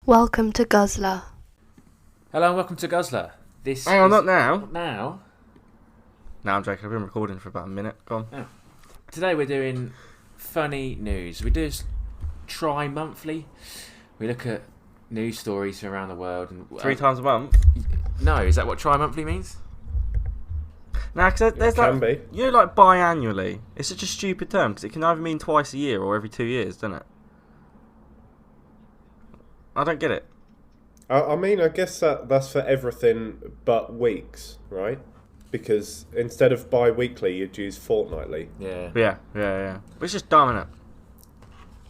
Welcome to Guzzlr. Hello and welcome to Guzzlr. Hang on, not now. Now? No, I'm joking. I've been recording for about a minute. Go on. Oh. Today we're doing funny news. We do this tri-monthly. We look at news stories from around the world. And, Three times a month? No, is that what tri-monthly means? Nah, because there's can like... be. You know, like biannually. It's such a stupid term, because it can either mean twice a year or every 2 years, doesn't it? I don't get it. I mean, I guess that's for everything but weeks, right? Because instead of bi-weekly, you'd use fortnightly. Yeah. Yeah. It's just dumb, innit?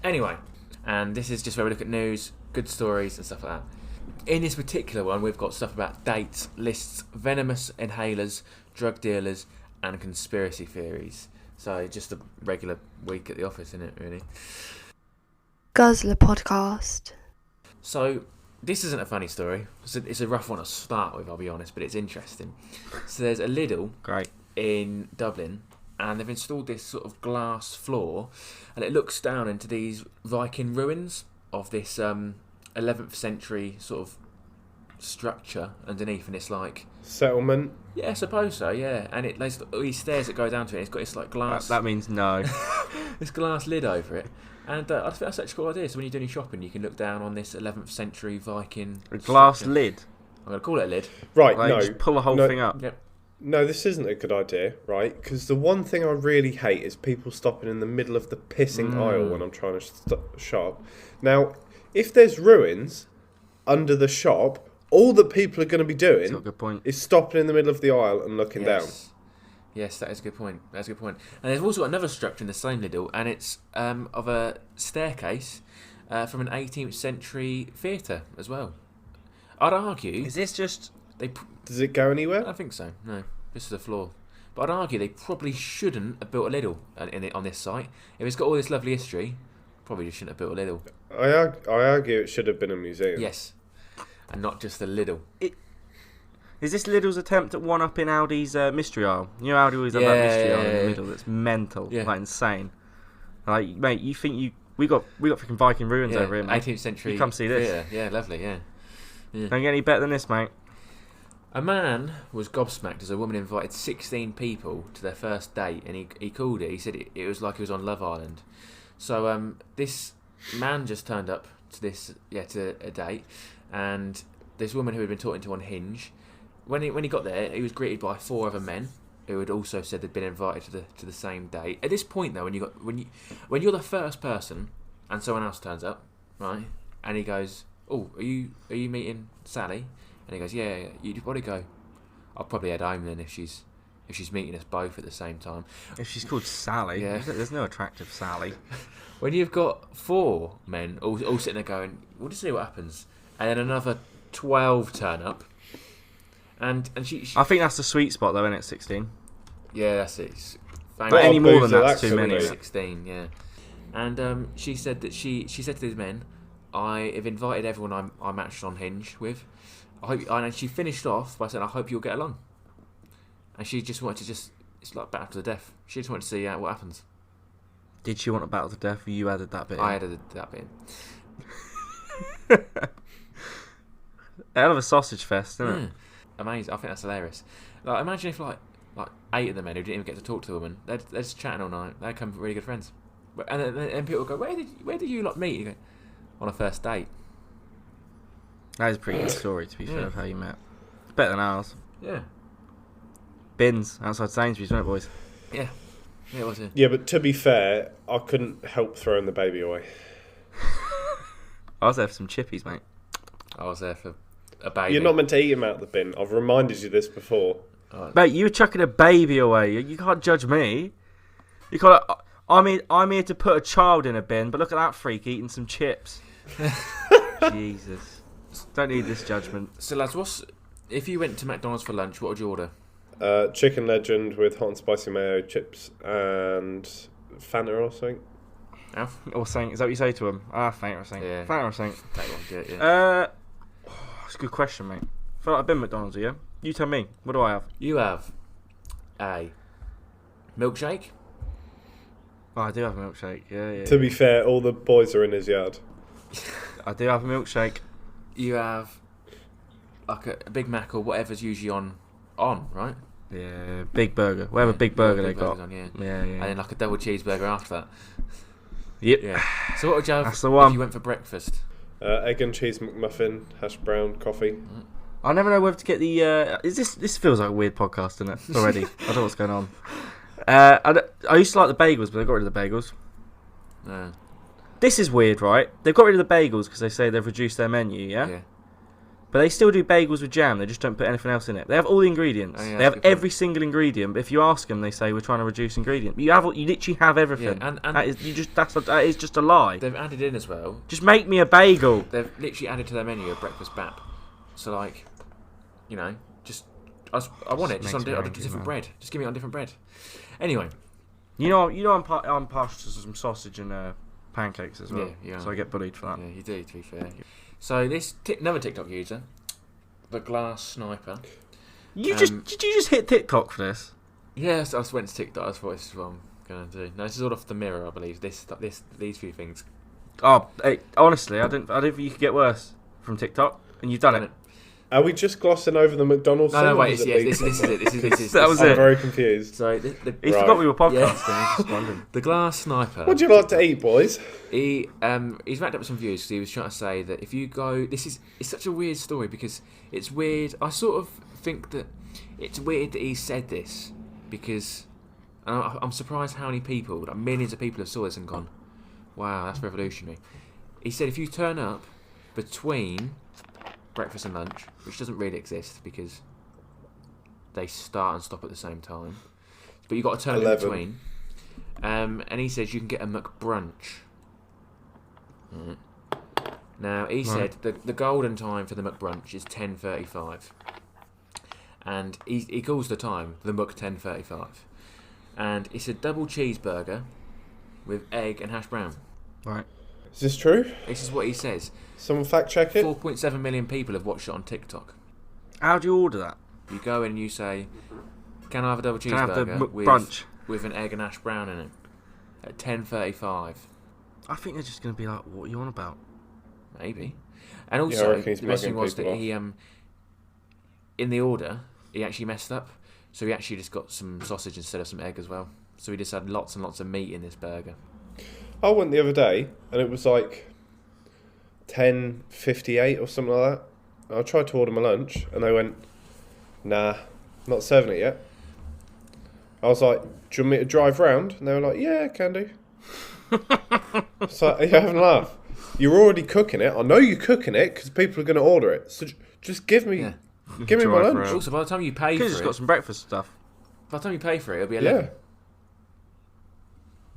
Anyway, and this is just where we look at news, good stories and stuff like that. In this particular one, we've got stuff about dates, lists, venomous inhalers, drug dealers, and conspiracy theories. So just a regular week at the office, isn't it, really? Guzzlr podcast. So this isn't a funny story. It's a rough one to start with, I'll be honest, but it's interesting. So there's a Lidl Great. in Dublin, and they've installed this sort of glass floor, and it looks down into these Viking ruins of this 11th century sort of structure underneath, and it's like... Settlement? Yeah, I suppose so, yeah. And there's these stairs that go down to it, and it's got this like glass... That means no. this glass lid over it. And I think that's such a cool idea. So when you're doing your shopping, you can look down on this 11th century Viking... A glass structure. lid. I'm going to call it a lid. Right, Like, no. just pull the whole no, thing up. Yep. No, this isn't a good idea, right? Because the one thing I really hate is people stopping in the middle of the pissing aisle when I'm trying to shop. Now, if there's ruins under the shop, all that people are going to be That's doing got a good point. is stopping in the middle of the aisle and looking down. Yes, that is a good point. That's a good point. And there's also another structure in the same Lidl, and it's of a staircase from an 18th century theatre as well. I'd argue... Is this just... Does it go I anywhere? don't think so, no. This is the floor. But I'd argue they probably shouldn't have built a Lidl on this site. If it's got all this lovely history, probably just shouldn't have built a Lidl. I argue it should have been a museum. Yes. And not just a Lidl. Is this Lidl's attempt at one-upping Aldi's mystery aisle? You know Aldi always have that mystery aisle in the middle that's mental, like insane. Like, mate, you think we got freaking Viking ruins over here, mate. 18th century. You come see this. Theatre. Yeah, lovely, yeah. Don't get any better than this, mate. A man was gobsmacked as a woman invited 16 people to their first date, and he called it. He said it was like he was on Love Island. So this man just turned up to to a date, and this woman who had been talking to on Hinge, when he got there, he was greeted by 4 other men who had also said they'd been invited to the same date. At this point, though, when you're the first person and someone else turns up, right, and he goes, "Oh, are you meeting Sally?" And he goes, yeah, you'd probably go, I'll probably head home then if she's meeting us both at the same time. If she's called Sally, Yeah. there's no attractive Sally. When you've got 4 men all sitting there going, we'll just see what happens. And then another 12 turn up. And she I think that's the sweet spot, though, isn't it, 16? yeah, that's it. But any more than boozer, that's that too could many. be. 16, yeah. And she said that she said to these men, I have invited everyone I matched on Hinge with. And she finished off by saying, I hope you'll get along. And she just wanted to it's like battle to the death. She just wanted to see what happens. Did she want a battle to death, or you added that bit in? I added that bit in. Hell of a sausage fest, isn't it? Amazing. I think that's hilarious. Like, imagine if like 8 of the men who didn't even get to talk to the woman, they're just chatting all night. They become really good friends. And then people go, where did you lot meet? You go, on a first date. That is a pretty good story, to be fair, of how you met. It's better than ours. Yeah. Bins outside Sainsbury's, wasn't it, boys? Yeah. Yeah, it was. Yeah, but to be fair, I couldn't help throwing the baby away. I was there for some chippies, mate. I was there for a baby. You're not meant to eat him out of the bin. I've reminded you this before. Mate, you were chucking a baby away. You can't judge me. You can't. I'm here to put a child in a bin, but look at that freak eating some chips. Jesus. Don't need this judgment. So, lads, if you went to McDonald's for lunch, what would you order? Chicken Legend with hot and spicy mayo, chips, and Fanta or something. Alf? Or something. Is that what you say to him? Fanta or something. Yeah. Fanta or something. Take one, get it, yeah. It's a good question, mate. I feel like I've been McDonald's, yeah? You tell me. What do I have? You have a milkshake. Oh, I do have a milkshake. Yeah. To be fair, all the boys are in his yard. I do have a milkshake. you have like a Big Mac or whatever's usually on, right? Yeah, big burger. Whatever big burger they got. On, yeah. Yeah. And then like a double cheeseburger after that. Yep. Yeah. So what would you have That's the one. if you went for breakfast? Egg and cheese McMuffin, hash brown, coffee. I never know whether to get the. Is this feels like a weird podcast, doesn't it? Already, I don't know what's going on. I used to like the bagels, but they got rid of the bagels. No. This is weird, right? They've got rid of the bagels because they say they've reduced their menu, yeah. But they still do bagels with jam. They just don't put anything else in it. They have all the ingredients. Oh, yeah, they have every single ingredient. But if you ask them, they say we're trying to reduce ingredient. You literally have everything. Yeah, and that is just a lie. They've added in as well. Just make me a bagel. They've literally added to their menu a breakfast bap. So like, you know, just I want it just on different bread. Just give me it on different bread. Anyway, you know, I'm partial to some sausage and pancakes as well. Yeah. So I get bullied for that. Yeah, you do. To be fair. So this another TikTok user, the Glass Sniper. Did you just hit TikTok for this? Yes, I just went to TikTok. I thought this is what I'm gonna do. No, this is all off the mirror, I believe. These few things. Oh, hey, honestly, I didn't think you could get worse from TikTok, and you've done it. Are we just glossing over the McDonald's thing? No, wait. This This is it. That was I'm it. very confused. So He forgot we were podcasting. Yeah. He's just wondering. The Glass Sniper. What do you like to eat, boys? He's racked up some views because he was trying to say that if you go, it's such a weird story because it's weird. I sort of think that it's weird that he said this because I'm surprised how many people, like millions of people, have saw this and gone, "Wow, that's revolutionary." He said if you turn up between breakfast and lunch, which doesn't really exist because they start and stop at the same time, but you've got to turn 11. in between. And he says you can get a McBrunch. Right. Now he said the golden time for the McBrunch is 10:35, and he calls the time the Mc 10:35, and it's a double cheeseburger with egg and hash brown. Right. Is this true? This is what he says. Someone fact check it. 4.7 million people have watched it on TikTok. How do you order that? You go in and you say, "Can I have a double Can I have the cheeseburger McBrunch with an egg and hash brown in it?" At 10:35. I think they're just going to be like, "What are you on about?" Maybe. And I also, reckon he's the best thing mugging was that people he, in the order, he actually messed up. So he actually just got some sausage instead of some egg as well. So he just had lots and lots of meat in this burger. I went the other day and it was like 10:58 or something like that. I tried to order my lunch and they went, "Nah, not serving it yet." I was like, "Do you want me to drive round?" And they were like, "Yeah, can do." So are you having a laugh? You're already cooking it. I know you're cooking it because people are going to order it. So just give me my Drive lunch. round. Also, by the time you pay for Could have just got it, some breakfast stuff. by the time you pay for it, it'll be 11. Yeah.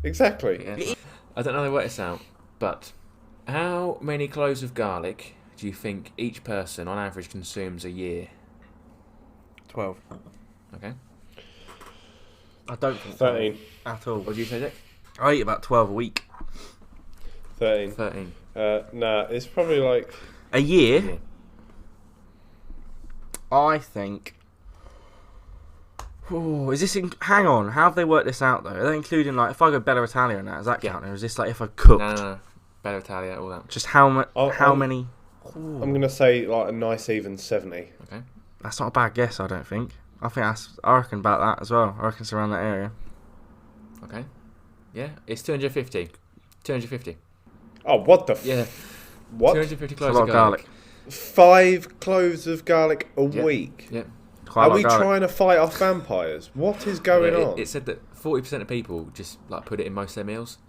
Exactly. Yeah. I don't know how they work this out, but how many cloves of garlic do you think each person on average consumes a year? 12. Okay. I don't think 13. at all. What do you say, Dick? I eat about 12 a week. 13. 13. Nah, it's probably like... A year? Yeah. I think... Oh, is this... Hang on, how have they worked this out, though? Are they including, like, if I go Bella Italia and that, does that count? Or is this, like, if I cooked? No. Bella Italia, all that. Just how I'm- many... I'm going to say like a nice even 70. Okay. That's not a bad guess, I don't think. I reckon about that as well. I reckon it's around that area. Okay. Yeah, it's 250. 250. Oh, what the... Yeah. What? 250 It's a cloves lot of of garlic. garlic. 5 cloves of garlic a Yeah. week? Yep. Quite a Are lot we of garlic. trying to fight off vampires? What is going on? It said that 40% of people just like put it in most of their meals.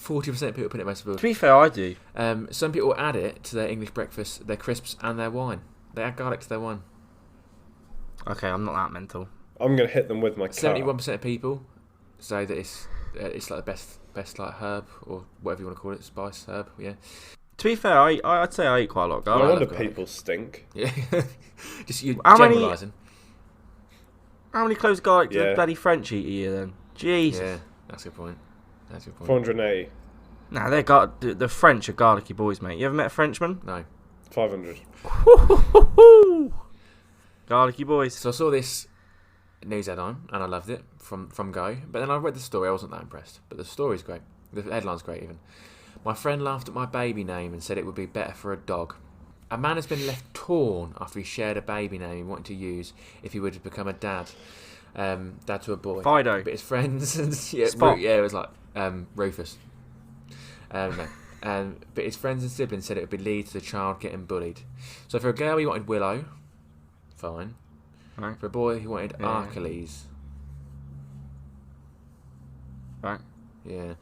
40% of people put it in most of their To be fair, I do. meals. Some people add it to their English breakfast, their crisps, and their wine. They add garlic to their wine. Okay, I'm not that mental. I'm going to hit them with my car. 71% of people say that it's like the best like herb or whatever you want to call it, spice herb. Yeah. To be fair, I'd say I eat quite a lot of No I garlic. love wonder garlic. people stink. Yeah. Just you How many- generalising. How many cloves of garlic do Yeah. the bloody French eat a year then? Jesus. Yeah, that's a good point. 480. Nah, the French are garlicky boys, mate. You ever met a Frenchman? No. 500. Garlicky boys. So I saw this news headline and I loved it from Go. But then I read the story, I wasn't that impressed. But the story's great. The headline's great even. My friend laughed at my baby name and said it would be better for a dog. A man has been left torn after he shared a baby name he wanted to use if he were to become a dad. Dad to a boy. Fido. But his friends and Spock. it was like Rufus. No. But his friends and siblings said it would lead to the child getting bullied. So for a girl, he wanted Willow. Fine. Right. For a boy, he wanted Yeah. Achilles. Right. Yeah.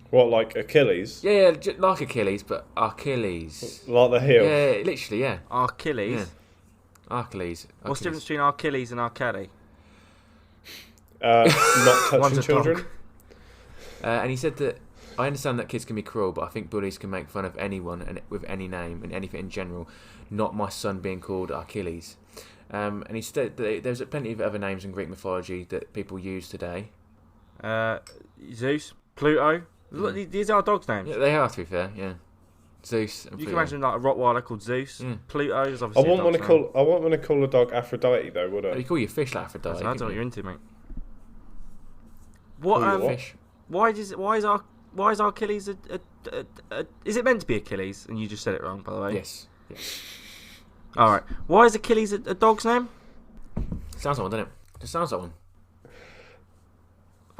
What, like Achilles? Yeah, like Achilles, but Achilles. Like the heel? Yeah, literally, yeah. Achilles. Yeah. Achilles. What's the difference between Achilles and Arcady? Not One's touching a children? dog. And he said that I understand that kids can be cruel, but I think bullies can make fun of anyone and with any name and anything in general. Not my son being called Achilles. And he said that there's plenty of other names in Greek mythology that people use today. Zeus, Pluto. Look, these are dogs' names. Yeah, they are, to be fair. Yeah, Zeus. And You can Pluto. imagine like a Rottweiler called Zeus. Yeah. Pluto is I obviously. wouldn't want to call a dog Aphrodite though, would I? You call your fish like Aphrodite. I don't know couldn't what you? you're into, mate. What? Call you what? Fish. Why is Achilles is it meant to be Achilles? And you just said it wrong, by the way. Yes. All right. Why is Achilles a dog's name? Sounds like one, doesn't it? It sounds like one.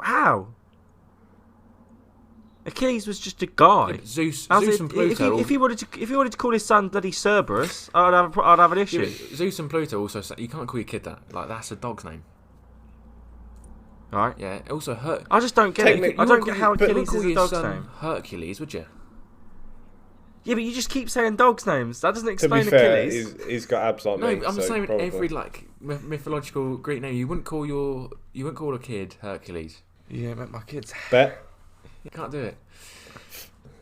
How? Achilles was just a guy. Yeah, but Zeus How's and it- Pluto. if he wanted to call his son bloody Cerberus, I'd have an Yeah, issue. but Zeus and Pluto also say you can't call your kid that. Like that's a dog's name. Right. Yeah. Also, hurt. I just don't get it. Technically- I don't get how but- Achilles Call is a your dog's son name. Hercules, would you? Yeah, but you just keep saying dogs' names. That doesn't To explain be fair, Achilles. he's got abs like No, me. but I'm so saying probably. every like mythological Greek name. You wouldn't call a kid Hercules. Yeah, but my kids. Bet. You can't do it.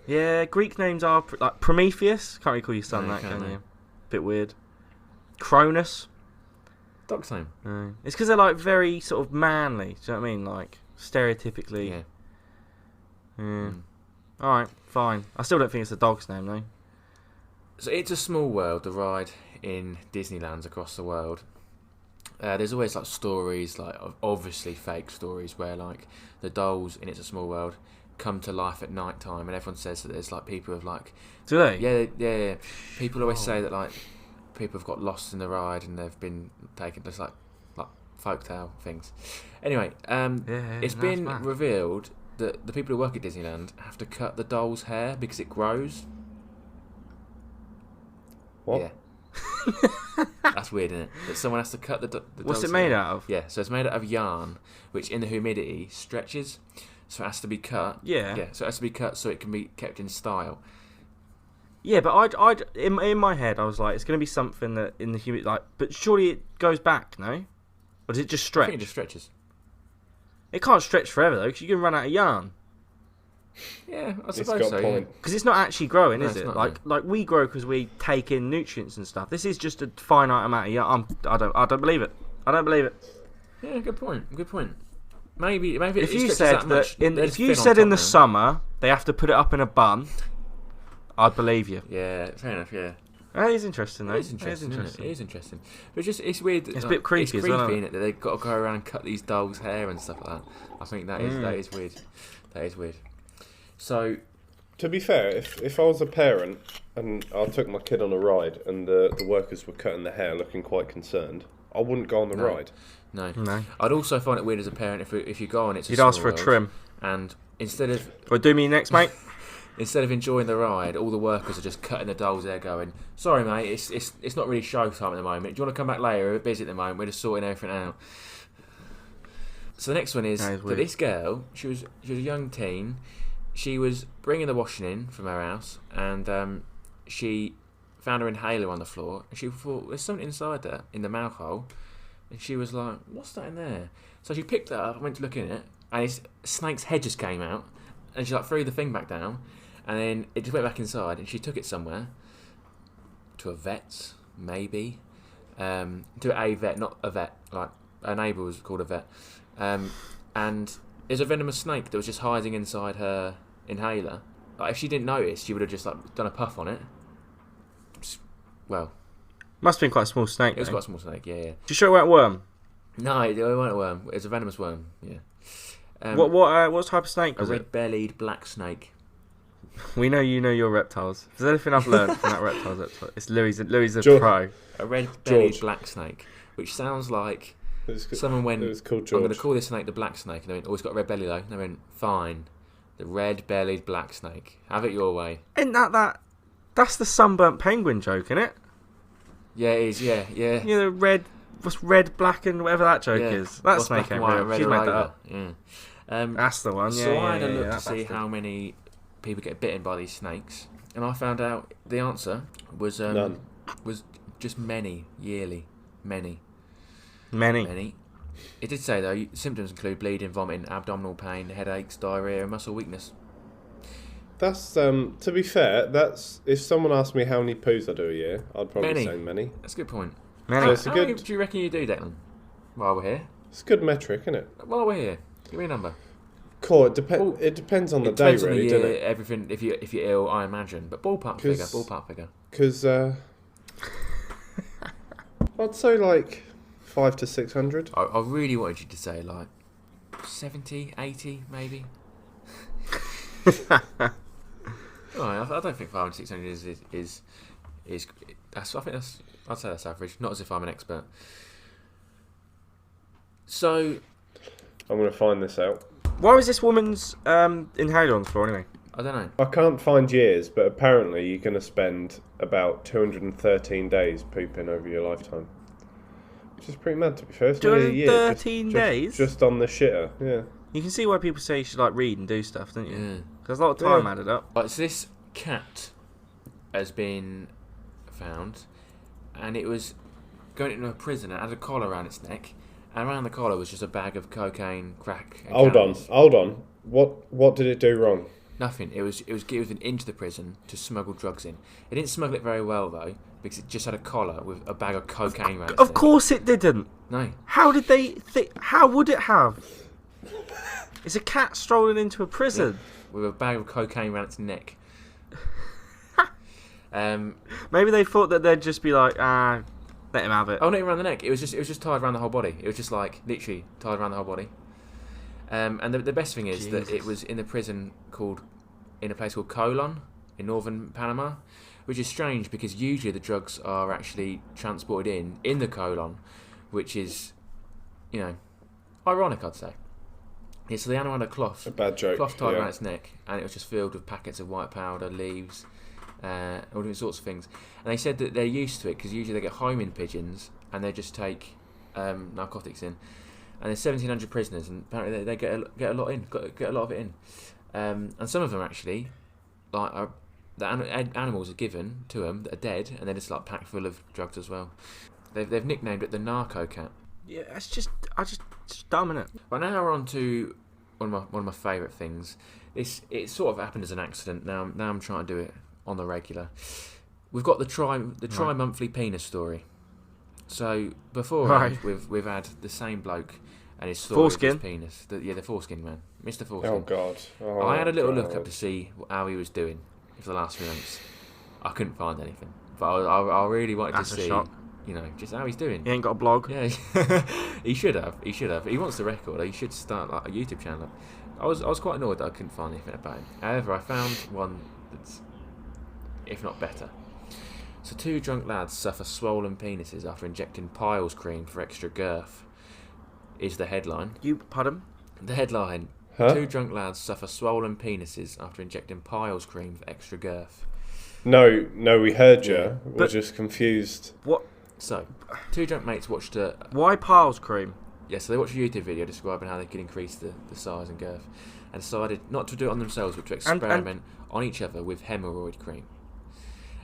Yeah, Greek names are like Prometheus. Can't really call your son No, that, you can can't, you? Bit weird. Cronus. Dog's name. No. It's because they're like very sort of manly. Do you know what I mean? Like stereotypically. Yeah. Mm. All right, fine. I still don't think it's a dog's name though. So It's a Small World, the ride in Disneylands across the world. There's always like stories, like obviously fake stories, where like the dolls in It's a Small World come to life at night time, and everyone says that there's like people who've like Do they? yeah. People always say that like people have got lost in the ride and they've been taken. Just like folktale things. Anyway, it's that's been mad. revealed that the people who work at Disneyland have to cut the doll's hair because it grows. What? Yeah. That's weird, isn't it? That someone has to cut the What's doll's it made hair. out of? Yeah, so it's made out of yarn, which in the humidity stretches, so it has to be cut. Yeah. Yeah, so it has to be cut so it can be kept in style. Yeah, but I'd in my head I was like, it's going to be something that in the humid like, but surely it goes back, no? Or does it just I stretch? think it just stretches. It can't stretch forever though, because you can run out of yarn. Yeah, I It's suppose got so. a point. Because it's not actually growing, No, is it's it? not, Like we grow because we take in nutrients and stuff. This is just a finite amount of yarn. I don't believe it. I don't believe it. Yeah, good point. Good point. Maybe If it you stretches said that much, that, there's if you fin on said in top the now. summer they have to put it up in a bun, I'd believe you. Yeah, fair enough. Yeah, That is interesting, though. it is interesting. Isn't it? It is interesting. But it's weird. That, It's a bit creepy It's as well, creepy, isn't innit, that they've got to go around and cut these dogs' hair and stuff like that. I think that is weird. That is weird. So To be fair, if I was a parent and I took my kid on a ride and the workers were cutting the hair looking quite concerned, I wouldn't go on the No. ride. no, No. I'd also find it weird as a parent if you go on It's a You'd Small ask for a World trim. and instead of Well, do me next, mate. enjoying the ride, all the workers are just cutting the doll's hair, going, "Sorry, mate, it's not really show time at the moment. Do you want to come back later? We're a bit busy at the moment. We're just sorting everything out." So the next one is That is that weird. this girl, she was a young teen. She was bringing the washing in from her house, and she found her inhaler on the floor, and she thought there's something inside there in the mouth hole, and she was like, "What's that in there?" So she picked that up and went to look in it, and his snake's head just came out, and she like threw the thing back down, and then it just went back inside, and she took it somewhere to a vet, maybe, to a vet, not a vet, like her neighbour was called a vet, and there's a venomous snake that was just hiding inside her inhaler. Like if she didn't notice, she would have just like done a puff on it. Well, Must have been quite a small snake. it was though. quite a small snake, yeah. You sure it weren't worm? No, it wasn't a worm. It was a venomous worm, yeah. What type of snake A was it? red-bellied black snake. We know you know your reptiles. If there's anything I've learned from that reptiles episode, it's Louis a George. pro. A red-bellied George. black snake, which sounds like It someone went, was called I'm George. going to call this snake the black snake. And they went, oh, it's got a red belly though. And they went, fine. The red-bellied black snake. Have it your way. Isn't that's the sunburnt penguin joke, isn't it? Yeah, it is. Yeah. You know, the what's red, black, and whatever that joke Yeah. is. That What's snake black ain't and white, real. red She's all made that over. up. Yeah. That's the one. Yeah, So yeah, I had a yeah, look that to see bastard. how many people get bitten by these snakes, and I found out the answer was None. was just many yearly, many. Many. It did say though symptoms include bleeding, vomiting, abdominal pain, headaches, diarrhea, and muscle weakness. That's to be fair. That's if someone asked me how many poos I do a year, I'd probably Many. say many. That's a good point. Many. So it's a How good. many do you reckon you do, Declan? While we're here, It's a good metric, isn't it? while we're here, give me a number. Cool. Well, It depends on the It day, depends on really, the doesn't year, it? everything. If you're ill, I imagine, but ballpark figure. 'Cause- Ballpark figure. Because I'd say like 500 to 600. I really wanted you to say like 70, 80 maybe. I don't think 500, 600 is that's. I think that's. I'd say that's average. Not as if I'm an expert. So I'm going to find this out. Why was this woman's inhaler on the floor anyway? I don't know. I can't find years, but apparently you're going to spend about 213 days pooping over your lifetime. Which is pretty mad, to be fair. It's nearly a year. 213 days? Just on the shitter, yeah. You can see why people say you should like read and do stuff, don't you? Yeah. Because a lot of time Yeah. added up. Right, so this cat has been found, and it was going into a prison. It had a collar around its neck, and around the collar was just a bag of cocaine, crack. And cannabis. Hold on. What did it do wrong? Nothing. It was given into the prison to smuggle drugs in. It didn't smuggle it very well though, because it just had a collar with a bag of cocaine around its Of neck. course it didn't. No. How did they how would it have? It's a cat strolling into a prison. With a bag of cocaine around its neck. Maybe they thought that they'd just be like, let him have it. Oh, not even around the neck. It was just tied around the whole body. It was just like literally tied around the whole body. And the best thing is that it Jesus. was in the prison in a place called Colon in northern Panama, which is strange because usually the drugs are actually transported in the colon, which is, ironic, I'd say. Yeah, so the animal had a cloth A bad joke. tied yeah. around its neck, and it was just filled with packets of white powder, leaves, all different sorts of things. And they said that they're used to it because usually they get homing pigeons and they just take narcotics in. And there's 1,700 prisoners, and apparently they get a lot in, get a lot of it in. And some of them actually, animals are given to them that are dead, and they're just like packed full of drugs as well. They've nicknamed it the narco cat. Yeah, it's just dumb, innit? But now we're on to one of my favourite things. It sort of happened as an accident. Now I'm trying to do it on the regular. We've got the tri-monthly penis story. So before Right. we've had the same bloke and his story of Foreskin? his penis. The foreskin man, Mr. Foreskin. Oh, God. Oh, I had a little look God. up to see how he was doing for the last few months. I couldn't find anything, but I really wanted That's to a see, shock. just how he's doing. He ain't got a blog. Yeah, he should have. He wants the record. He should start like a YouTube channel. I was quite annoyed that I couldn't find anything about him. However, I found one that's, if not better. So 2 drunk lads suffer swollen penises after injecting piles cream for extra girth. Is the headline. Pardon? The headline: Huh? 2 drunk lads suffer swollen penises after injecting piles cream for extra girth. No, we heard you. Yeah. We're But- just confused. What? So, 2 drunk mates watched a Why piles cream? so they watched a YouTube video describing how they could increase the size and girth, and decided not to do it on themselves, but to And- experiment on each other with hemorrhoid cream.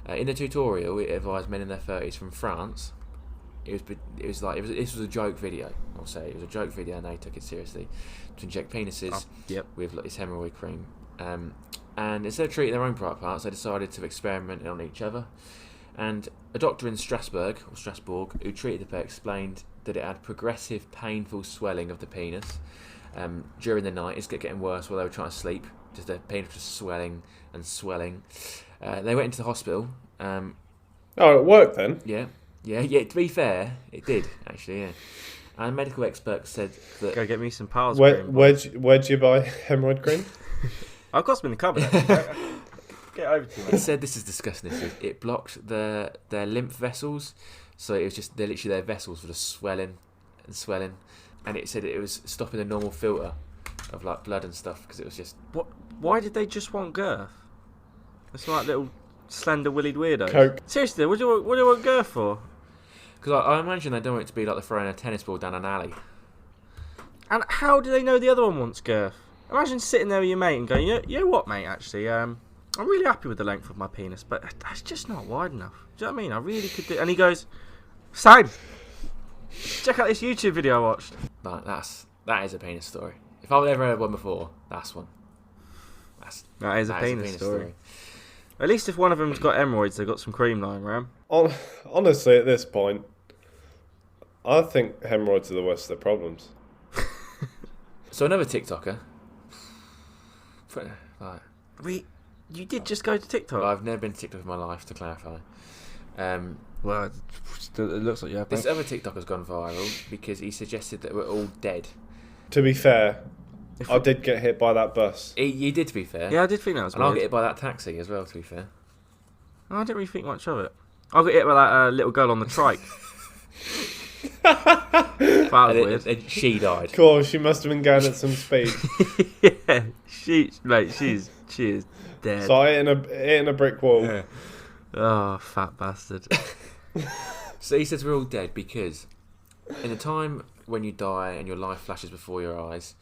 In the tutorial, it advised men in their 30s from France. This was a joke video. I'll say it was a joke video, and they took it seriously to inject penises Yep. with this hemorrhoid cream. And instead of treating their own private parts, they decided to experiment on each other. And a doctor in Strasbourg, who treated the pair, explained that it had progressive, painful swelling of the penis during the night. It's getting worse while they were trying to sleep. Just their penis was swelling and swelling. They went into the hospital. Oh, it worked then? Yeah. To be fair, it did actually. Yeah. And medical experts said that Go get me some piles Where'd cream. you buy hemorrhoid cream? I've got some in the cupboard. Actually. Get over to It me. said, this is disgusting. It blocked their lymph vessels, so it was just their vessels were just swelling and swelling, and it said it was stopping the normal filter of like blood and stuff because it was just. What? Why did they just want girth? It's like little slender willied weirdos. Coke. Seriously, what do you want girth for? Because I imagine they don't want it to be like they're throwing a tennis ball down an alley. And how do they know the other one wants girth? Imagine sitting there with your mate and going, you know what, mate? Actually, I'm really happy with the length of my penis, but that's just not wide enough. Do you know what I mean? I really could do. And he goes, same. Check out this YouTube video I watched. Like that is a penis story. If I've ever heard one before, that's one. That is a penis story. At least if one of them's got hemorrhoids, they've got some cream lying around. Honestly, at this point, I think hemorrhoids are the worst of the problems. So another TikToker. Right. You did just go to TikTok? I've never been to TikTok in my life, to clarify. Well, it looks like you have. This other TikToker's gone viral because he suggested that we're all dead. To be fair, I did get hit by that bus. You did, to be fair. Yeah, I did think that was And weird. I'll get hit by that taxi as well, to be fair. I didn't really think much of it. I got hit by that little girl on the trike. That was weird. And she died. Of course, she must have been going at some speed. Yeah, she is dead. So I hitting a brick wall. Yeah. Oh, fat bastard. So he says we're all dead because in the time when you die and your life flashes before your eyes,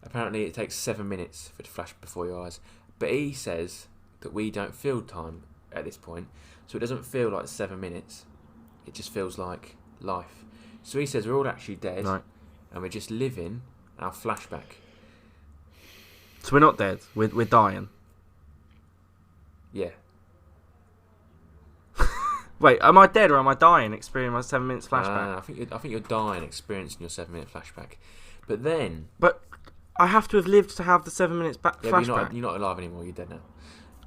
apparently it takes 7 minutes for it to flash before your eyes. But he says that we don't feel time at this point, so it doesn't feel like 7 minutes. It just feels like life. So he says we're all actually dead, Right. and we're just living our flashback. So we're not dead. We're dying. Yeah. Wait, am I dead or am I dying? Experiencing my 7 minutes flashback. I think you're dying, experiencing your 7 minute flashback. But then, But I have to have lived to have the 7 minutes yeah, but flashback. you're not alive anymore. You're dead now.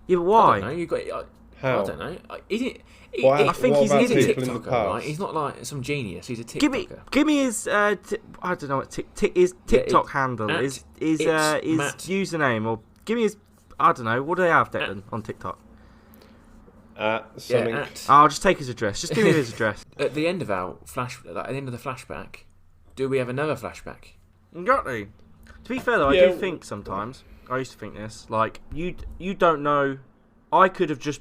Yeah, but I why? don't know. You got. How? I don't know. Is it? What I think he's about an idiot. people in the TikToker, past? right? He's not like some genius. He's a TikToker. Give me his I don't know what his TikTok handle it's his Matt. username, or give me his, I don't know, what do they have, Declan, on TikTok? Something. I'll just take his address. Just give me his address. At the end of our at the end of the flashback, do we have another flashback? Exactly. To be fair though, I Yeah. do think sometimes, I used to think this, like, you don't know, I could have just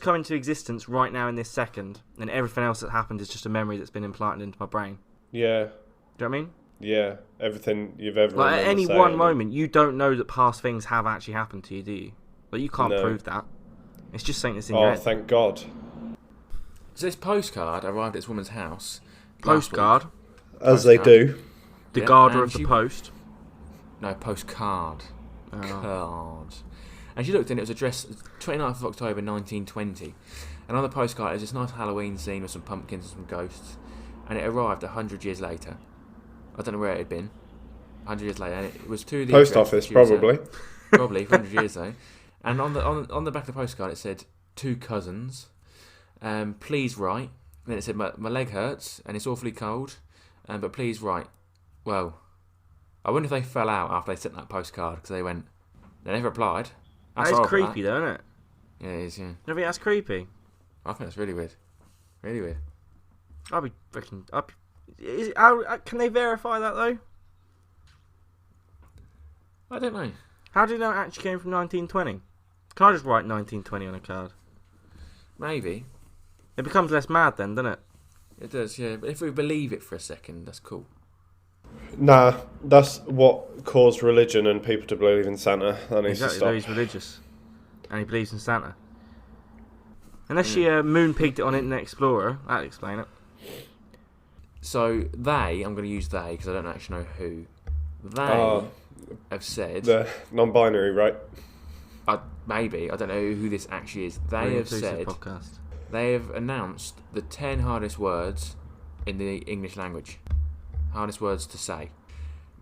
come into existence right now in this second, and everything else that happened is just a memory that's been implanted into my brain. Yeah. Do you know what I mean? Yeah. Everything you've ever. Like, at remember any saying. one moment, you don't know that past things have actually happened to you, do you? Like, you can't No. prove that. It's just something that's in your Oh, head. thank God. So this postcard arrived at this woman's house. last Postcard. week. As they Postcard. do. The Yeah, guarder and of the she- post. No, postcard. Oh. Card. And she looked and it was addressed 29th of October 1920. And on the postcard is this nice Halloween scene with some pumpkins and some ghosts. And it arrived 100 years later. I don't know where it had been. 100 years later. And it was to the Post address office, that she was at. probably. Probably 100 years though. And on the back of the postcard it said, "To cousins, please write." And then it said, my leg hurts and it's awfully cold, but please write. Well, I wonder if they fell out after they sent that postcard because they never replied. That's That is horrible, creepy though, isn't it? Yeah, it is, yeah. You don't think that's creepy? I think that's really weird. Really weird. I'll be freaking... Can they verify that though? I don't know. How do you know it actually came from 1920? Can I just write 1920 on a card? Maybe. It becomes less mad then, doesn't it? It does, yeah. But if we believe it for a second, that's cool. Nah, that's what caused religion and people to believe in Santa. That needs Exactly, to though stop. he's religious. And he believes in Santa. Unless she moon-pigged it on Internet Explorer, that'd explain it. So I'm going to use they because I don't actually know who. They Oh. have said... The non-binary, right? Maybe. I don't know who this actually is. They Very have inclusive said... podcast. They have announced the 10 hardest words in the English language. Hardest words to say.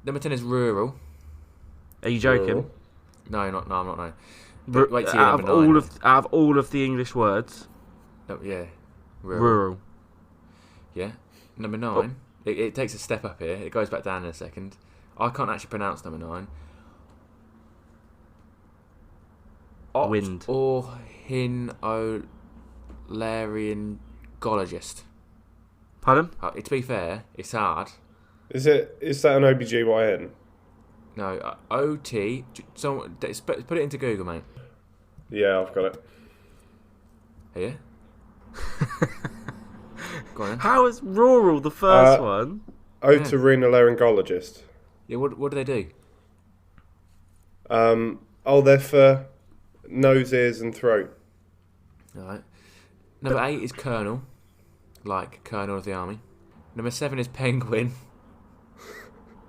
Number 10 is rural. Are you joking? Rural. No, I'm not. No. Ru- Wait till you hear out of number 9. out of all of the English words, Oh, yeah. rural. Yeah. Number 9. It takes a step up here. It goes back down in a second. I can't actually pronounce number 9. Wind. Ornitholaryngologist. Pardon? To be fair, it's hard. Is that an OBGYN? No, OT. Someone put it into Google, mate. Yeah, I've got it. Yeah. Go on then. How is rural the first one? Otorhinolaryngologist. Yeah, what do they do? They're for nose, ears, and throat. Alright. Number 8 is Colonel. Like Colonel of the Army. Number 7 is Penguin.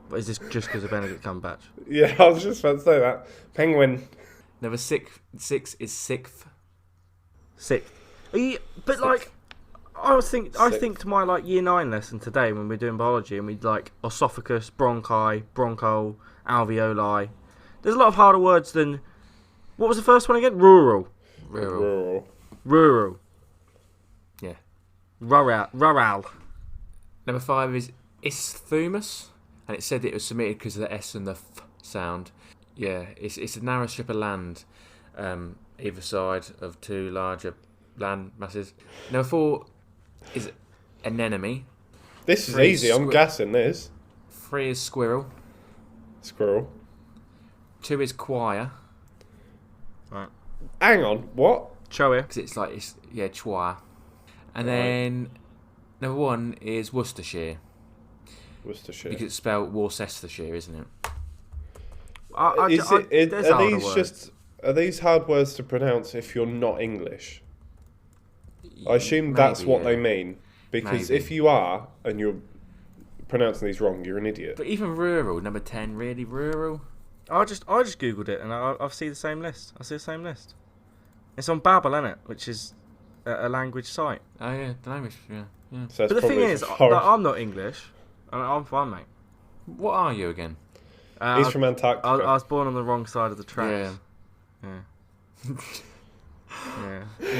But is this just because of Benedict Cumberbatch? Yeah, I was just about to say that. Penguin. Number 6 is Sixth. Sixth. But like, I think to my like year 9 lesson today when we're doing biology and we'd like esophagus, bronchi, broncho, alveoli. There's a lot of harder words than. What was the first one again? Rural. Yeah. Rural. Number 5 is Isthmus, and it said it was submitted because of the S and the F sound. Yeah, it's a narrow strip of land, either side of two larger land masses. Number 4 is anemone. This is 3 easy. I'm guessing this. 3 is squirrel. Squirrel. 2 is choir. Right. Hang on. What? Show here. Because choir. And then number 1 is Worcestershire. Worcestershire. Because it's spelled Worcestershire, isn't it? Are these hard words to pronounce if you're not English? I assume that's what they mean. Because if you are, and you're pronouncing these wrong, you're an idiot. But even rural, number 10, really rural? I just googled it and I see the same list. It's on Babbel, isn't it? Which is a language site. Oh yeah, the language. Yeah. So but the thing is, I'm not English. I'm fine, mate. What are you again? He's from Antarctica. I was born on the wrong side of the tracks. Yeah.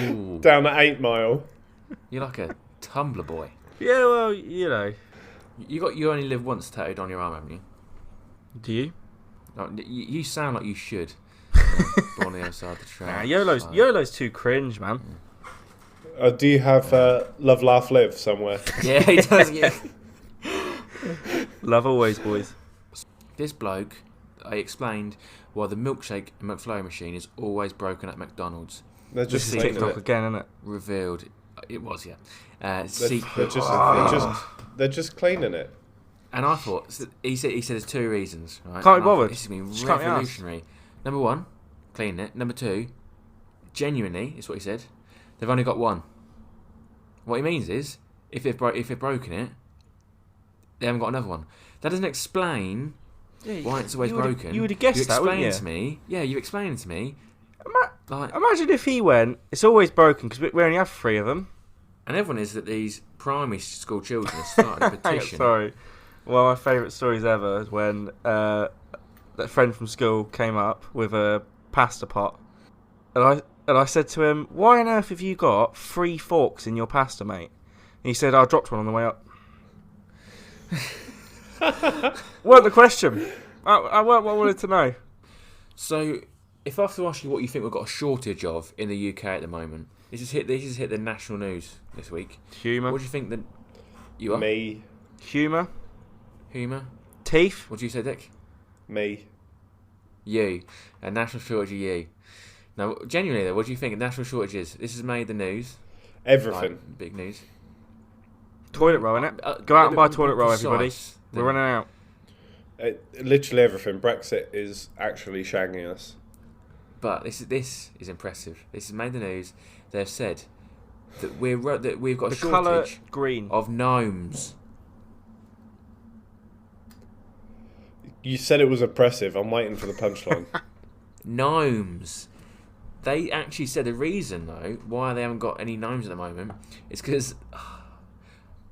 Ooh. Down at 8 Mile. You're like a Tumblr boy. Yeah, well, you know. You only live once tattooed on your arm, haven't you? Do you? Like, you sound like you should. Born on the other side of the track. Nah, YOLO's too cringe, man. Do you have Love, Laugh, Live somewhere? Yeah, he does. Yeah. Love always, boys. This bloke, I explained why the milkshake and McFlurry machine is always broken at McDonald's. They're This just is cleaning TikTok it. again, isn't it? Revealed. It was, yeah. They're Secret. just cleaning it. And I thought he said there's 2 reasons, right? Can't be And I thought, bothered. This has been Just can't be arsed. revolutionary. Number 1, clean it. Number 2, genuinely, is what he said. They've only got 1. What he means is, if they've broken it, they haven't got another one. That doesn't explain why it's always broken. You would have guessed that, wouldn't you? To me. Yeah, you explained it to me. Imagine if he went, it's always broken because we only have 3 of them. And everyone is that these primary school children have started a petition. Sorry. One of my favourite stories ever is when that friend from school came up with a pasta pot. And I said to him, why on earth have you got 3 forks in your pasta, mate? And he said, I dropped one on the way up. Weren't the question. I weren't what I wanted to know. So, if I have to ask you what you think we've got a shortage of in the UK at the moment, this has hit the national news this week. Humour. What do you think that you are? Me. Humour. Teeth. Teeth. What do you say, Dick? Me. You. A national shortage of you. Now, genuinely though, what do you think? A national shortage is? This has made the news. Everything. Like, big news. Toilet roll, innit? Go out and buy toilet roll, everybody. We're running out. Literally everything. Brexit is actually shagging us. But this is impressive. This has made the news. They've said that we've got a The colour shortage green. of gnomes. You said it was oppressive. I'm waiting for the punchline. Gnomes. They actually said the reason though why they haven't got any gnomes at the moment is because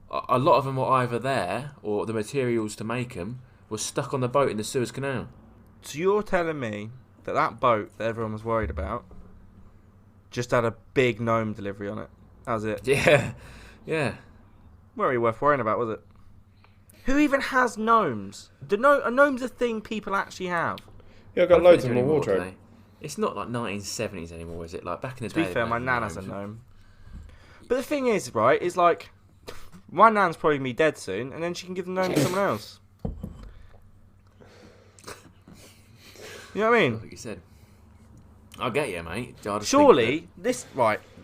a lot of them were either there or the materials to make them were stuck on the boat in the Suez Canal. So you're telling me that boat that everyone was worried about just had a big gnome delivery on it? How's it? Yeah, yeah. Weren't really worth worrying about, was it? Who even has gnomes? Are gnomes a thing people actually have? Yeah, I've got loads in my wardrobe. It's not like 1970s anymore, is it? Like back in the To day. be fair, they my had nan has a gnomes. gnome. But the thing is, right, is like, my nan's probably gonna be dead soon, and then she can give the gnome to someone else. You know what I mean? Like you said. I get you, mate. I just Surely,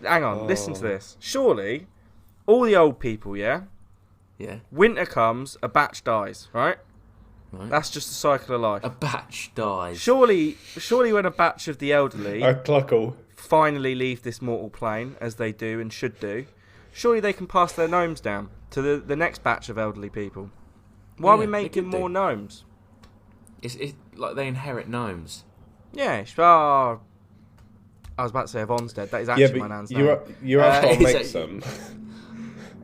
hang on, listen to this. Surely, all the old people, yeah? Yeah. Winter comes, a batch dies, right? Right. That's just the cycle of life. A batch dies. Surely when a batch of the elderly A cluckle. finally leave this mortal plane, as they do and should do, surely they can pass their gnomes down to the next batch of elderly people. Why are we Yeah, they making could do. more gnomes? It's like they inherit gnomes. Yeah, I was about to say Yvonne's dead. That is Yeah, actually my but nan's you name. you have got to make is some.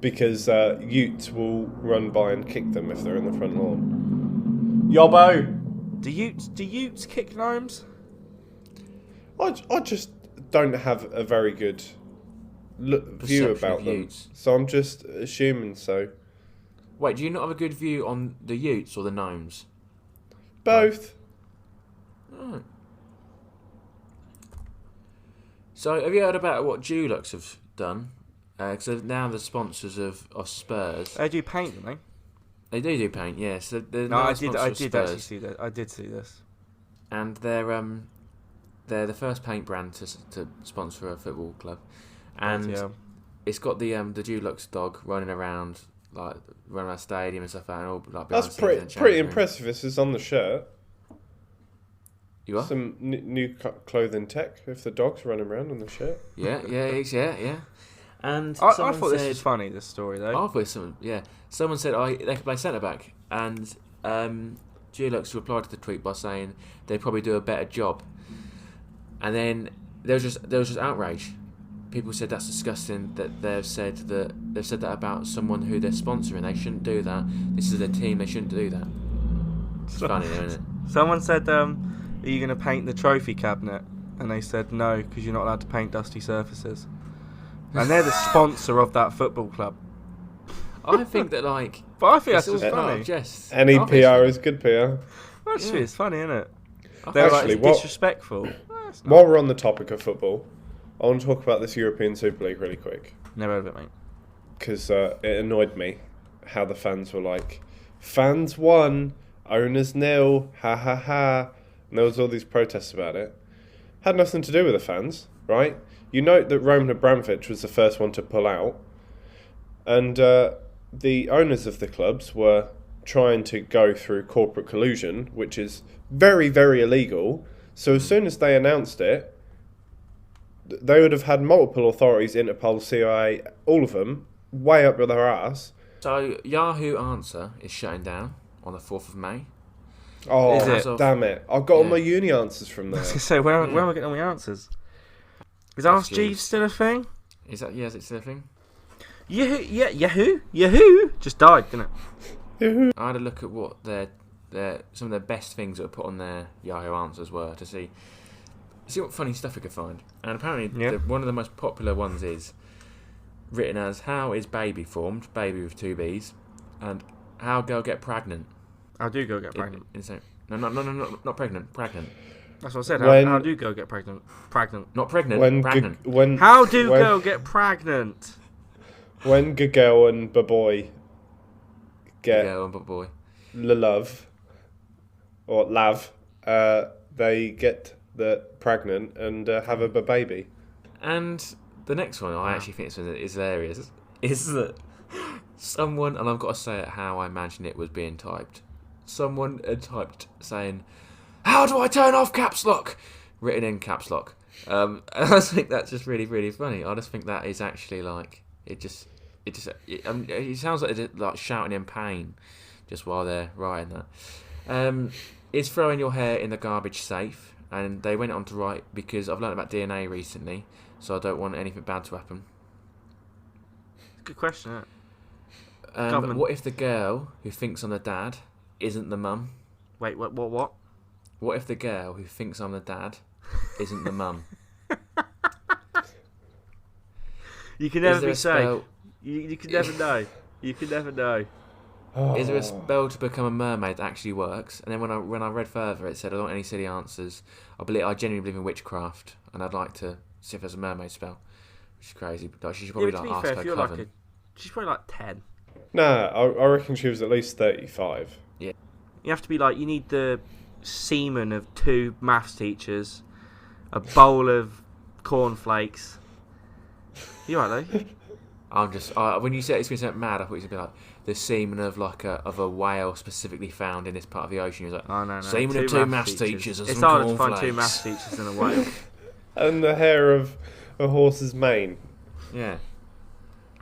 Because Utes will run by and kick them if they're in the front lawn. Yobbo! Do Utes kick gnomes? I just don't have a very good view Perception about of them. Utes. So I'm just assuming so. Wait, do you not have a good view on the Utes or the gnomes? Both. Oh. So, have you heard about what Dulux have done? Because they're now the sponsors of Spurs. They do paint, don't they? They do paint, yeah. So they're No, now I the did sponsor of actually Spurs, see that. I did see this. and they're the first paint brand to sponsor a football club, and Yeah. it's got the Dulux dog running around the stadium and stuff, and all like. That's behind the scenes pretty and change room. impressive. This is on the shirt. You are? Some new clothing tech with the dogs running around on the shirt. Yeah. And I someone thought this said- was funny. This story though. Halfway, someone said they could play centre back, and Dulux replied to the tweet by saying they'd probably do a better job. And then there was just outrage. People said that's disgusting. That they've said that about someone who they're sponsoring. They shouldn't do that. This is their team. They shouldn't do that. It's funny, though, isn't it? Someone said, "Are you going to paint the trophy cabinet?" And they said no, because you're not allowed to paint dusty surfaces. And they're the sponsor of that football club. I think that But I think that's it's all just part funny. of jest. Any I think PR is good PR. Actually, Yeah. it's funny, isn't it? I They're think- like, Actually, it's what- disrespectful. No, it's not. While we're on the topic of football, I want to talk about this European Super League really quick. Never heard of it, mate. Because it annoyed me how the fans were like, fans won, owners nil, ha ha ha. And there was all these protests about it. Had nothing to do with the fans, right? You note that Roman Abramovich was the first one to pull out. And the owners of the clubs were trying to go through corporate collusion, which is very, very illegal. So as soon as they announced it, they would have had multiple authorities, Interpol, CIA, all of them, way up with their ass. So Yahoo Answer is shutting down on the 4th of May. Oh, Is it? damn it. I got all Yeah. my uni answers from I there. was going to say, where am I getting all my answers? Is Ask Jeeves still a thing? Is it still a thing? Yahoo just died, didn't it? I had a look at what some of the best things that were put on their Yahoo Answers were to see what funny stuff we could find. And apparently, Yeah. one of the most popular ones is written as "How is baby formed?" Baby with 2 B's, and "How girl get pregnant?" I do go get pregnant. No, not pregnant. Pregnant, That's what I said. When- How do girl get pregnant? Pregnant. not pregnant. When pregnant. How do when, girl get pregnant? When Gagel and Baboy get Girl and boy. love or lav, they get the pregnant and have a baby. And the next one, I actually think is hilarious, is that someone, and I've got to say it how I imagine it was being typed. Someone had typed saying, "How do I turn off caps lock?" written in caps lock. And I think that's just really, really funny. I just think that is actually like it sounds like they're like shouting in pain just while they're writing that. Is throwing your hair in the garbage safe? And they went on to write, because I've learned about DNA recently, so I don't want anything bad to happen. Good question, isn't it? Government. What if the girl who thinks I'm the dad isn't the mum? Wait, what? What if the girl who thinks I'm the dad isn't the mum? You can Is never there be a safe. spell- You can never know. You can never know. Is there a spell to become a mermaid that actually works? And then when I read further, it said, I don't want any silly answers. I genuinely believe in witchcraft, and I'd like to see if there's a mermaid spell. Which is crazy. But she should probably to be ask fair, her if you're coven. she's probably like 10. Nah, I reckon she was at least 35. You have to be like, you need the semen of 2 maths teachers, a bowl of cornflakes. You alright though? I'm just when you said it's been something mad, I thought it was gonna be like the semen of a whale specifically found in this part of the ocean. He was like, Oh no, semen of 2 maths teachers. It's harder to find 2 maths teachers than a whale. And the hair of a horse's mane. Yeah.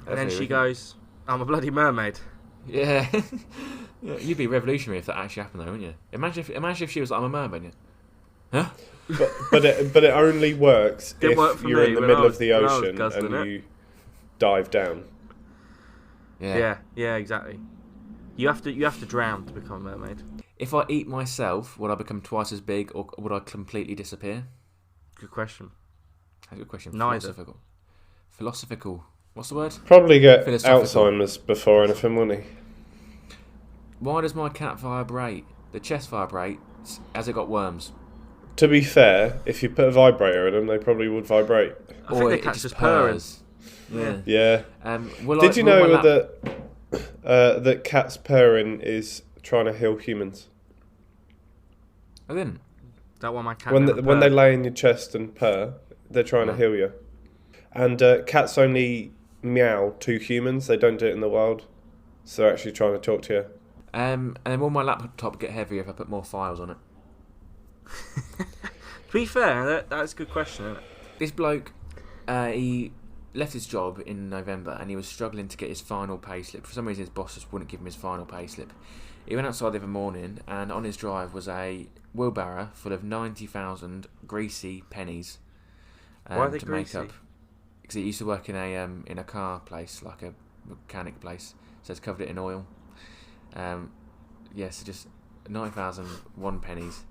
And then she goes, I'm a bloody mermaid. Yeah. Yeah, you'd be revolutionary if that actually happened, though, wouldn't you? Imagine if she was like, I'm a mermaid. Yeah. Huh? But it only works Didn't if work for you're me in the when middle I was- of the when I was ocean guzzling and it. you dive down. Yeah, exactly. You have to drown to become a mermaid. If I eat myself, would I become twice as big, or would I completely disappear? Good question. That's a good question. Neither. Philosophical. What's the word? Probably get Philosophical. Alzheimer's before anything, wouldn't he? Why does my cat vibrate? The chest vibrates as it got worms. To be fair, if you put a vibrator in them, they probably would vibrate. I think the cat's just purring. Yeah. Yeah. Did you know that cats purring is trying to heal humans? I didn't. That one my cat. When they lay in your chest and purr, they're trying to Yeah. heal you. And cats only meow to humans. They don't do it in the wild. So they're actually trying to talk to you. And then will my laptop get heavier if I put more files on it? To be fair, that's a good question, isn't it? This bloke, he left his job in November and he was struggling to get his final payslip. For some reason, his boss just wouldn't give him his final payslip. He went outside the other morning, and on his drive was a wheelbarrow full of 90,000 greasy pennies. Why are they to greasy? make up? Because he used to work in a car place, like a mechanic place, so it's covered it in oil. So just 90,001 pennies.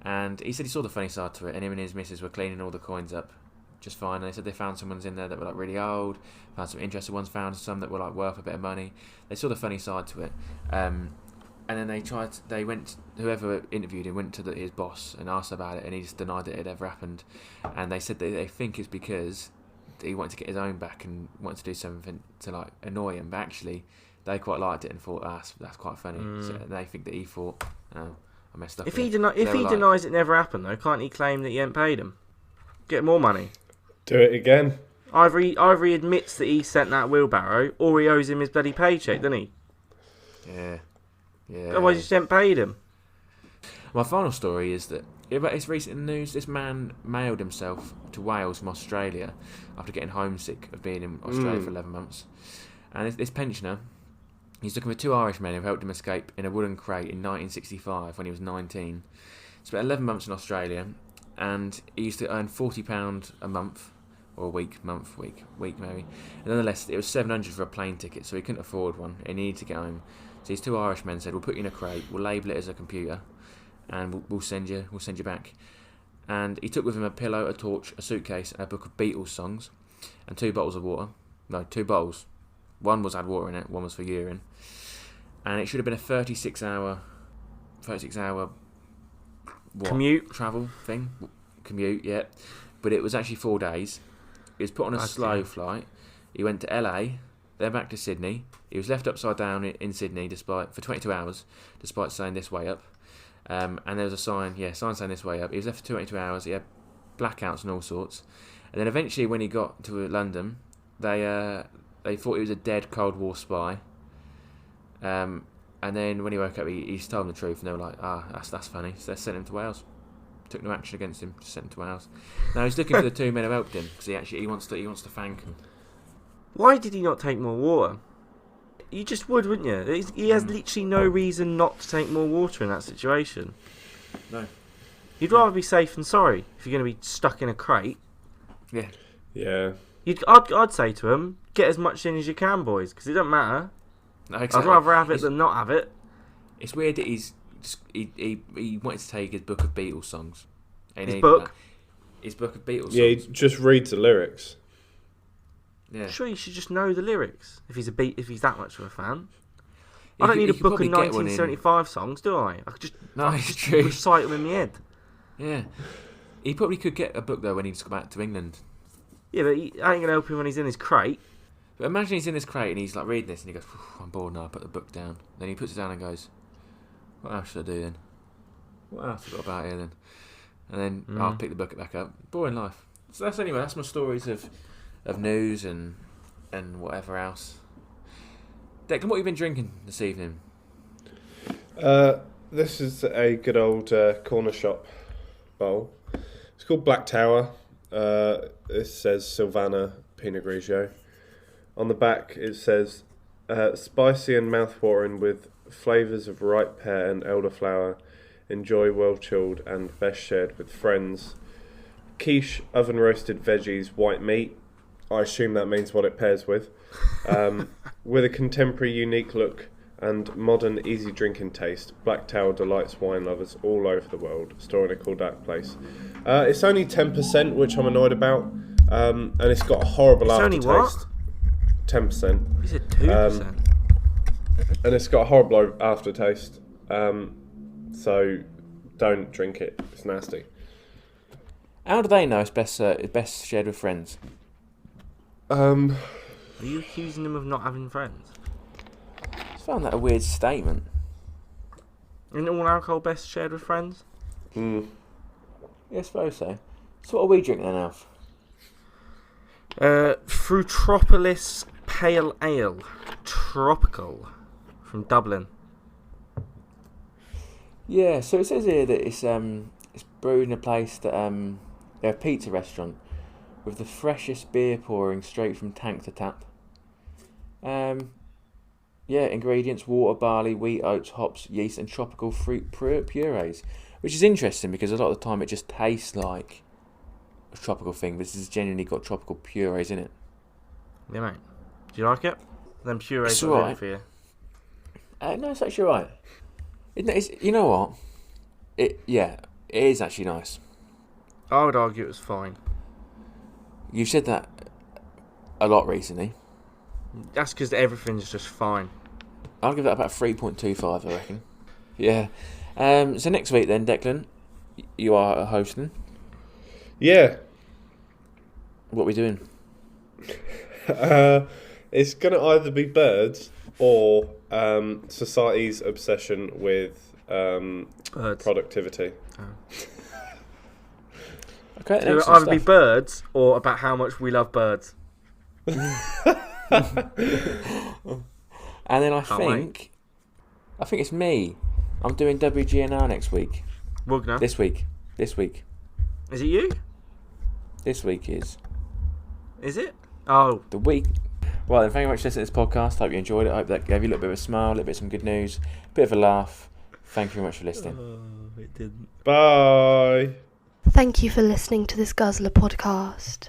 And he said he saw the funny side to it, and him and his missus were cleaning all the coins up just fine. And they said they found some ones in there that were like really old, found some interesting ones, found some that were like worth a bit of money. They saw the funny side to it. And then whoever interviewed him went to his boss and asked about it, and he just denied that it had ever happened. And they said that they think it's because he wanted to get his own back and wanted to do something to like annoy him, but actually they quite liked it and thought that's quite funny. So they think that he thought, oh, I messed up. If he denies it never happened though, can't he claim that he ain't paid him? Get more money. Do it again. Either he admits that he sent that wheelbarrow, or he owes him his bloody paycheck, doesn't he? Yeah. Otherwise, he just ain't paid him. My final story is that it's recent in the news. This man mailed himself to Wales from Australia after getting homesick of being in Australia for 11 months. And this pensioner, he's looking for 2 Irishmen who helped him escape in a wooden crate in 1965 when he was 19. Spent 11 months in Australia, and he used to earn £40 a month, or a week maybe. And nonetheless, it was $700 for a plane ticket, so he couldn't afford one. He needed to get home. So these 2 Irishmen said, "We'll put you in a crate, we'll label it as a computer, and we'll send you back." And he took with him a pillow, a torch, a suitcase, and a book of Beatles songs, and 2 bottles of water. No, 2 bottles. One had water in it, one was for urine. And it should have been a 36-hour Commute. travel thing. Commute, yeah. But it was actually 4 days. He was put on a slow flight. He went to LA, then back to Sydney. He was left upside down in Sydney for 22 hours, despite saying this way up. And there was a sign saying this way up. He was left for 22 hours. He had blackouts and all sorts. And then eventually, when he got to London, they thought he was a dead Cold War spy. And then when he woke up, he told them the truth, and they were like, that's funny. So they sent him to Wales. Took no action against him, just sent him to Wales. Now he's looking for the 2 men who helped him, because he wants to thank them. Why did he not take more water? You just would, wouldn't you? He has literally no reason not to take more water in that situation. No. You'd rather be safe than sorry if you're going to be stuck in a crate. Yeah. Yeah. I'd say to him, get as much in as you can, boys, because it doesn't matter. No, exactly. I'd rather have it than not have it. It's weird that he wanted to take his book of Beatles songs. His book of Beatles songs. Yeah, he just reads the lyrics. Yeah. I'm sure you should just know the lyrics if he's that much of a fan. I don't need a could book of probably get one in- 1975 songs, do I? I could just, No, I could it's just true. recite them in my head. Yeah. He probably could get a book though when he's come back to England. Yeah, but I ain't going to help him when he's in his crate. But imagine he's in this crate and he's like reading this and he goes, I'm bored now, I put the book down. Then he puts it down and goes, what else should I do then? What else have I got about here then? And then I'll pick the book back up. Boring life. So that's my stories of news and whatever else. Declan, what have you been drinking this evening? This is a good old corner shop bowl. It's called Black Tower. It says Sylvana Pinot Grigio. On the back it says spicy and mouthwatering with flavours of ripe pear and elderflower. Enjoy well chilled and best shared with friends. Quiche, oven roasted veggies, white meat. I assume that means what it pairs with. With a contemporary unique look and modern easy drinking taste, Black Tower delights wine lovers all over the world. Store in a cool dark place. It's only 10%, which I'm annoyed about, and it's got a horrible aftertaste. Only what? 10%. You said 2%. And it's got a horrible aftertaste. So don't drink it. It's nasty. How do they know it's best shared with friends? Are you accusing them of not having friends? I just found that a weird statement. Isn't all alcohol best shared with friends? Yeah, I suppose so. So what are we drinking then, Alf? Frutropolis Pale Ale. Tropical. From Dublin. Yeah, so it says here that it's brewed in a place that they're a pizza restaurant with the freshest beer pouring straight from tank to tap. Yeah, ingredients: water, barley, wheat, oats, hops, yeast, and tropical fruit purees. Which is interesting because a lot of the time it just tastes like a tropical thing. This has genuinely got tropical purees in it. Yeah, mate. Do you like it? Them purees It's are alright. good for you. No, it's actually right. You know what? It is actually nice. I would argue it was fine. You've said that a lot recently. That's because everything's just fine. I'll give that about 3.25, I reckon. Yeah. So next week then, Declan, you are hosting. Yeah. What are we doing? It's going to either be birds or society's obsession with Birds. productivity. Okay, It would either be birds or about how much we love birds. And then I Can't think it's me. I'm doing WGNR next week. Wugner. This week. Is it you? This week is Is it? Oh. the week. Well, then, thank you very much for listening to this podcast. Hope you enjoyed it. Hope that gave you a little bit of a smile, a little bit of some good news, a bit of a laugh. Thank you very much for listening. It didn't. Bye. Thank you for listening to this Guzzlr podcast.